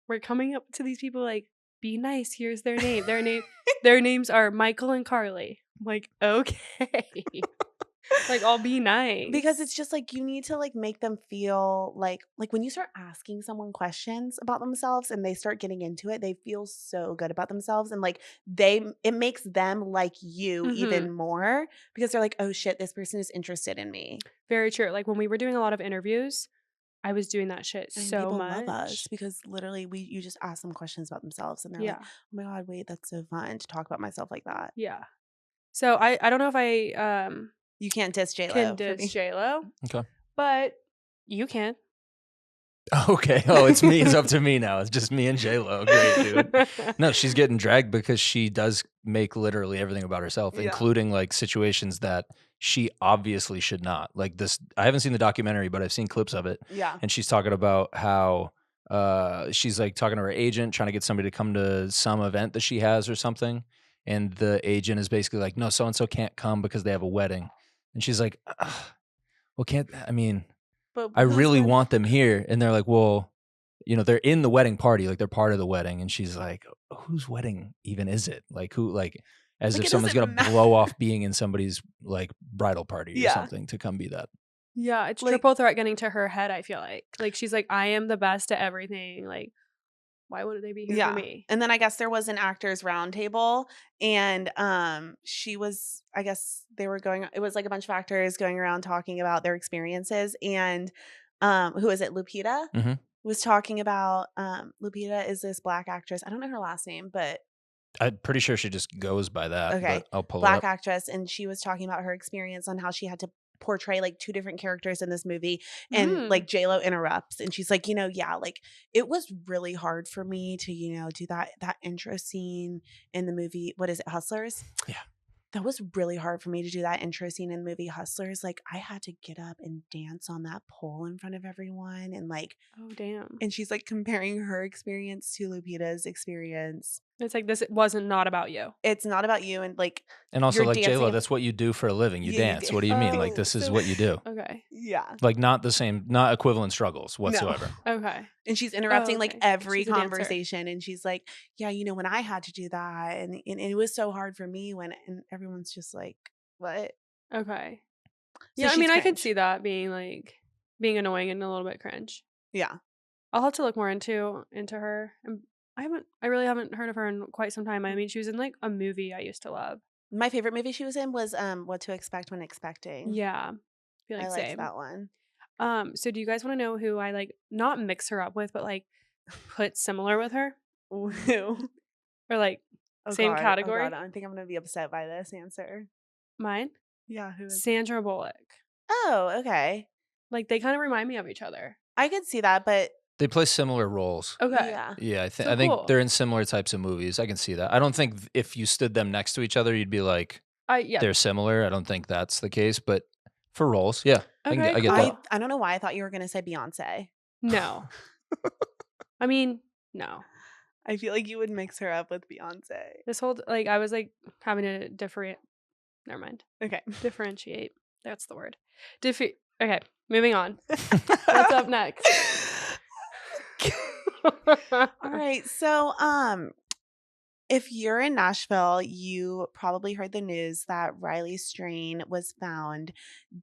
we're coming up to these people like, be nice. Here's their name. Their names are Michael and Carly." I'm like, "Okay." Like I'll be nice. Because it's just like you need to like make them feel like when you start asking someone questions about themselves and they start getting into it, they feel so good about themselves, and like it makes them like you even more, because they're like, "Oh shit, this person is interested in me." Very true. Like when we were doing a lot of interviews, I was doing that shit And so people much. love us because literally you just ask them questions about themselves and they're like, Yeah. "Oh my god, wait, that's so fun to talk about myself like that." Yeah. So I don't know if I You can't diss J-Lo. can for diss being- J-Lo. Okay. But you can. Okay. Oh, it's me. It's up to me now. It's just me and J-Lo. Great, dude. No, she's getting dragged because she does make literally everything about herself, Yeah. including like situations that she obviously should not. Like this, I haven't seen the documentary, but I've seen clips of it. Yeah. And she's talking about how she's like talking to her agent, trying to get somebody to come to some event that she has or something. And the agent is basically like, "No, so-and-so can't come because they have a wedding." And she's like, "Well, But I who's really gonna- want them here." And they're like, "Well, they're in the wedding party, like they're part of the wedding." And she's like, "Whose wedding even is it? Like who, like as Like, if it someone's doesn't going to matter. blow off being in somebody's like bridal party or Yeah. something to come be that." Yeah, it's Like- triple threat getting to her head, I feel like. Like she's like, "I am the best at everything." Like, why wouldn't they be here Yeah. for me? And then I guess there was an actors roundtable, and she was, I guess they were going, it was like a bunch of actors going around talking about their experiences, and who is it, Lupita? Mhm. Was talking about Lupita is this Black actress. I don't know her last name, but I'm pretty sure she just goes by that. Okay. But I'll pull it Black up. actress, and she was talking about her experience on how she had to portray like 2 different characters in this movie. And Mhm. like J-Lo interrupts and she's like, yeah, like it was really hard for me to, do that intro scene in the movie. What is it? Hustlers? Yeah. That was really hard for me to do that intro scene in the movie Hustlers. Like I had to get up and dance on that pole in front of everyone and like, Oh, damn. and she's like comparing her experience to Lupita's experience. It's like this wasn't not about you. It's not about you, and like And also, you're like J-Lo, dancing. that's what you do for a living. You Yeah, you dance. do. What do you mean? Oh, Like, this is so- what you do. Okay. Yeah. Like, not the same, not equivalent struggles whatsoever. Okay. And she's interrupting like okay. every She's a dancer. conversation, and she's like, "Yeah, when I had to do that, and it was so hard for me when," and everyone's just like, "What?" Okay. So Yeah, I she's mean, I could cringe. see that being annoying and a little bit cringe. Yeah. I'll have to look more into her. I really haven't heard of her in quite some time. I mean, she was in like a movie I used to love. My favorite movie she was in was What to Expect When Expecting. Yeah. I feel like I liked same. that one. So do you guys want to know who I like not mix her up with, but like put similar with her? Who? Or like same God. category? Oh God, I think I'm gonna be upset by this answer. Mine? Yeah, who is? Sandra Bullock. Oh, okay. Like they kind of remind me of each other. I could see that, but They play similar roles. Okay. yeah. Yeah, I So think cool. they're in similar types of movies. I can see that. I don't think if you stood them next to each other, you'd be like, Yeah. they're similar. I don't think that's the case. But for roles, yeah, Okay, I get cool. that. I don't know why I thought you were gonna say Beyonce. No. I mean, no. I feel like you would mix her up with Beyonce. This whole like I was like having to never mind. Okay. Differentiate. That's the word. Okay, moving on. What's up next? All right. So, if you're in Nashville, you probably heard the news that Riley Strain was found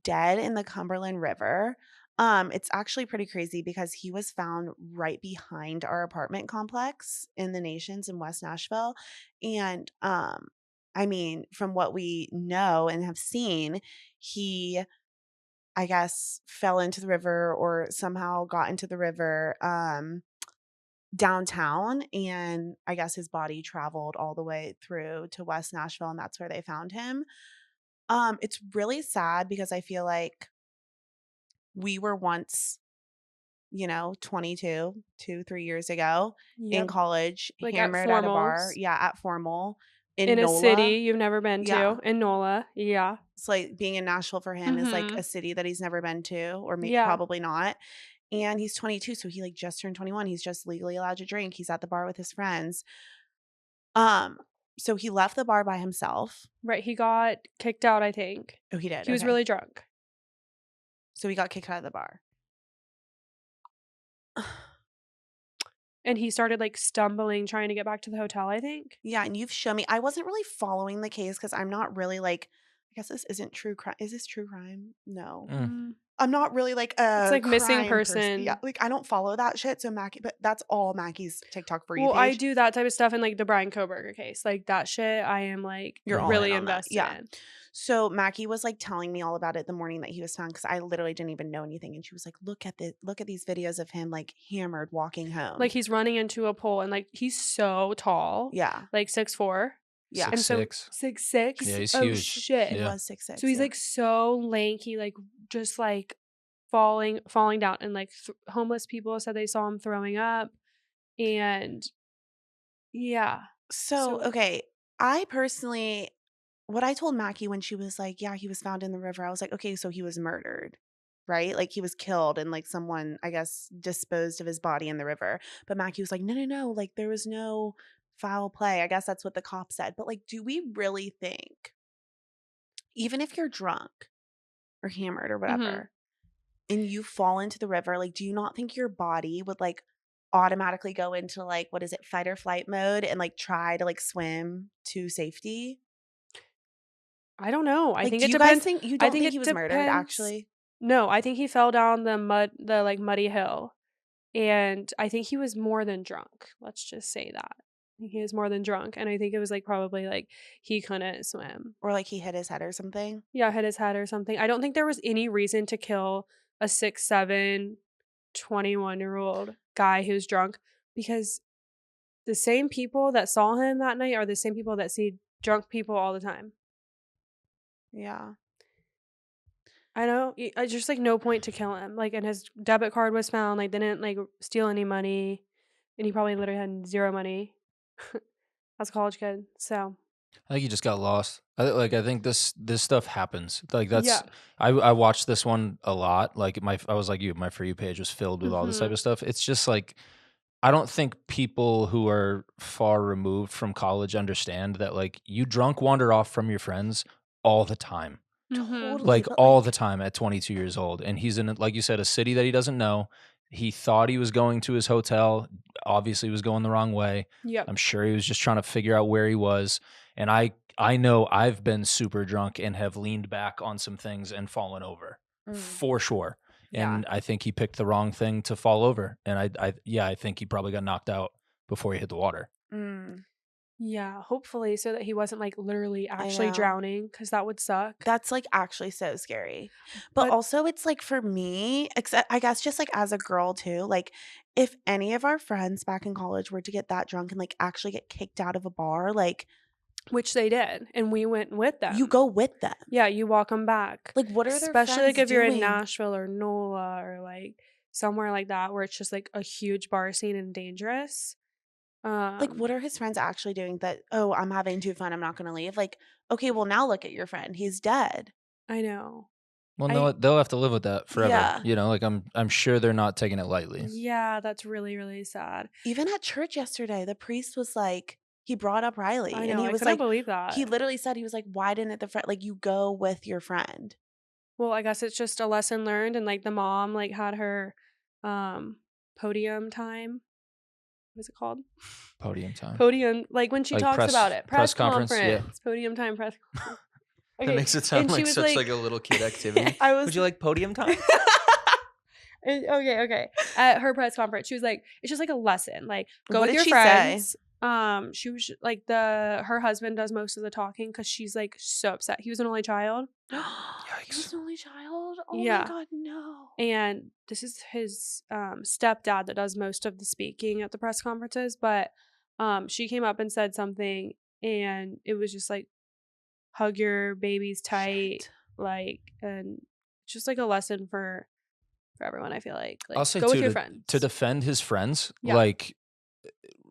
dead in the Cumberland River. It's actually pretty crazy because he was found right behind our apartment complex in the Nations in West Nashville. And I mean, from what we know and have seen, he, I guess, fell into the river or somehow got into the river downtown, and I guess his body traveled all the way through to West Nashville, and that's where they found him. It's really sad because I feel like we were once, 22, 2, 3 years ago in Yep. college, Like at hammered at a bar. formals. Yeah, at Formal In a NOLA. city you've never been to. Yeah. In NOLA. Yeah. It's like being in Nashville for him is like Mhm. a city that he's never been to, or Yeah. probably not. And he's 22, so he like just turned 21. He's just legally allowed to drink. He's at the bar with his friends. So he left the bar by himself. Right. He got kicked out, I think. Oh, he did. He was Okay. really drunk. So he got kicked out of the bar. And he started like stumbling, trying to get back to the hotel, I think. Yeah, and you've shown me. I wasn't really following the case because I'm not really like. I guess this isn't true crime. Is this true crime? No. I'm not really like a. It's like missing crime person. Yeah, like I don't follow that shit. So Mackie, but that's all Mackie's TikTok for you. Well, I page. do that type of stuff in like the Brian Koberger case. Like that shit, I am like You're all really in on that. invested Yeah. in. So Mackie was like telling me all about it the morning that he was found because I literally didn't even know anything, and she was like, "Look at these videos of him like hammered walking home. Like he's running into a pole and like he's so tall. yeah, Like 6'4". yeah." And so 6'6". 6'6". Yeah, he's Oh huge. shit. He Yeah. was 6'6". So he's like so lanky, like just like falling down, and like homeless people said they saw him throwing up, and yeah. So okay, I personally, what I told Mackie when she was like, "Yeah, he was found in the river," I was like, "Okay, so he was murdered." Right? Like he was killed and like someone, I guess, disposed of his body in the river. But Mackie was like, no, like there was no foul play. I guess that's what the cop said. But like, do we really think, even if you're drunk or hammered or whatever, and you fall into the river, like, do you not think your body would like automatically go into like, what is it, fight or flight mode and like try to like swim to safety? I don't know. I Like, think do it you guys depends. think you I don't think think it he was murdered depends. actually? No, I think he fell down the muddy hill, and I think he was more than drunk. Let's just say that. I think he was more than drunk, and I think it was like probably like he couldn't swim. Or like he hit his head or something? Yeah, hit his head or something. I don't think there was any reason to kill a 6'7", 21-year-old guy who's drunk, because the same people that saw him that night are the same people that see drunk people all the time. Yeah. I know. Just like no point to kill him. Like, and his debit card was found. Like, they didn't like steal any money, and he probably literally had zero money as a college kid. So I think he just got lost. I think this stuff happens. Like yeah. that's I watched this one a lot. Like I was like you, my For You page was filled with all this type Hmm. of stuff. It's just like I don't think people who are far removed from college understand that like you drunk wander off from your friends all the time. Hmm. Totally, Like but all the like time at 22 years old. And he's in, like you said, a city that he doesn't know. He thought he was going to his hotel. Obviously, he was going the wrong way. Yep. I'm sure he was just trying to figure out where he was. And I know I've been super drunk and have leaned back on some things and fallen over mm, for sure. yeah. And I think he picked the wrong thing to fall over. And I think he probably got knocked out before he hit the water. Mm, Yeah. Hopefully, so that he wasn't like literally I actually know. drowning, because that would suck. That's like actually so scary. But But also it's like for me, except I guess just like as a girl too, like if any of our friends back in college were to get that drunk and like actually get kicked out of a bar, like which they did, and we went with you them. go with them. Yeah, you walk them back. Like what are their Especially like friends if you're in doing? Nashville or NOLA or like somewhere like that where it's just like a huge bar scene and dangerous. Like what are his friends actually doing that, oh, I'm having too fun, I'm not gonna leave? Like, okay, well now look at your friend. He's dead. I know. Well, I they'll have to live with that forever. Yeah. You know, like I'm sure they're not taking it lightly. Yeah, that's really, really sad. Even at church yesterday, the priest was like, he brought up Riley I and know. he I was couldn't like, believe he that. literally said, he was like, why didn't the friend, like, you go with your friend? Well, I guess it's just a lesson learned, and like the mom like had her um podium time. What is it called? Podium time. Podium, like when she Like talks about it. Press conference, yeah. conference. Podium time press conference. That Okay. makes it sound And she like was such like like a little kid activity. I was Would you like podium time? okay. At her press conference, she was like, it's just like a lesson. Like, go What with did your she say? friends. She was like her husband does most of the talking because she's like so upset. He was an only child. He was Yikes. an only child? Oh my Yeah. God, no. And this is his stepdad that does most of the speaking at the press conferences. But she came up and said something, and it was just like, hug your babies tight, Shit. like, and just like a lesson for everyone. I feel like I'll say go with too, your to friends. defend his friends, Yeah. like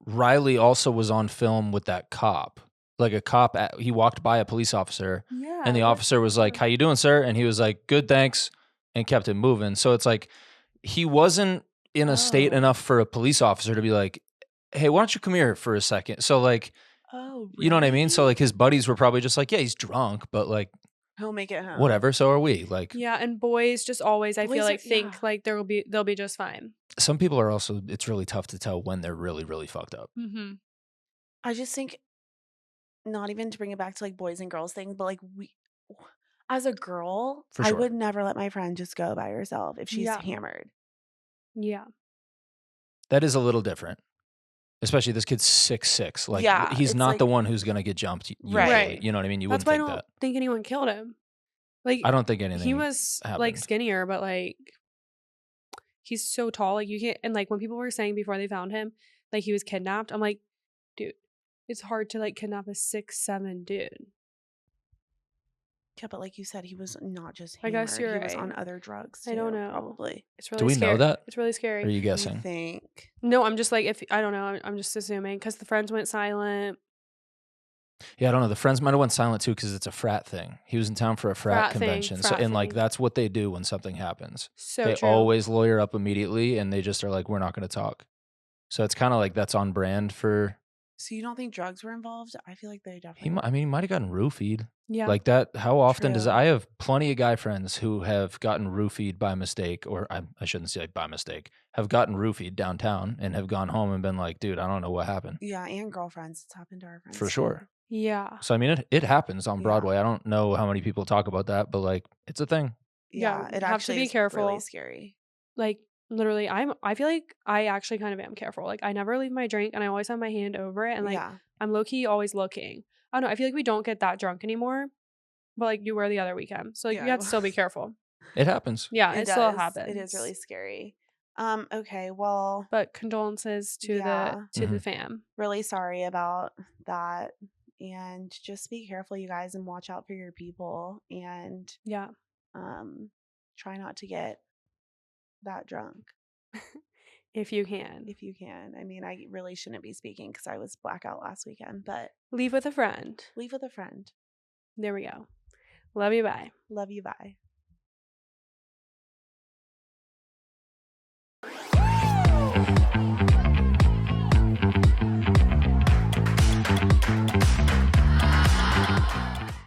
Riley also was on film with that cop. Like a cop, he walked by a police officer, Yeah. and the what- officer was like, yeah. "How you doing, sir?" And he was like, "Good, thanks," and kept it moving. So it's like he wasn't in a state Oh. enough for a police officer to be like, "Hey, why don't you come here for a second?" So like, Oh, you know what I mean? So really? like his buddies were probably just like, "Yeah, he's drunk, but like He'll make it home. whatever, so are we." Like Yeah, and boys just always, I feel Boys are- like, think yeah. like they'll be just fine. some people are also, it's really tough to tell when they're really, really fucked up. Mm-hmm. I just think, not even to bring it back to like boys and girls things, but like as a girl, For I sure. would never let my friend just go by herself if she's Yeah. hammered. Yeah. That is a little different. Especially this kid's 6'6". Like Yeah, he's it's not the like- one who's gonna get jumped usually. Right. You know what I mean? You That's wouldn't why I think don't that. think anyone killed him. Like, I don't think he anything was like happened. skinnier, but like he's so tall. Like, you can't. And like when people were saying before they found him, like he was kidnapped, I'm like, dude, it's hard to like kidnap a 6'7" dude. Yeah, but like you said, he was not just I hammered. guess you're He was on right. other drugs I too, don't know. probably. It's really Do we know scary. that? It's really Or are scary. you You guessing? think? No, I'm just like, if I don't know, I'm just assuming because the friends went silent. Yeah, I don't know. The friends might have went silent too because it's a frat thing. He was in town for a frat convention. So frat and like thing. that's what they do when something happens. So They true. always lawyer up immediately and they just are like, we're not gonna talk. So it's kind of like that's on brand for So you don't think drugs were involved? I feel like they definitely. he might have gotten roofied. Yeah. Like that, how often does True. I have plenty of guy friends who have gotten roofied by mistake, or I shouldn't say by mistake, have gotten roofied downtown and have gone home and been like, dude, I don't know what happened. Yeah, and girlfriends. It's happened to our friends For too. sure. Yeah. So I mean, it happens on Yeah. Broadway. I don't know how many people talk about that, but like, it's a thing. Yeah, Yeah, it you have to actually be is careful. really scary. Like, literally, I feel like I actually kind of am careful. Like, I never leave my drink and I always have my hand over it. And like, Yeah. I'm low key always looking. I don't know. I feel like we don't get that drunk anymore, but like you were the other weekend. So like, Yeah, you I have to still be careful. It happens. Yeah, It it still does. happens. It is really scary. Okay, well, But condolences to Yeah. the Mhm. fam. really sorry about that. And just be careful, you guys, and watch out for your people. And Yeah. Try not to get that drunk If you can. if you can. I mean, I really shouldn't be speaking because I was blackout last weekend, but Leave with a friend. leave with a friend. There we go. Love you. Bye. Love you. Bye.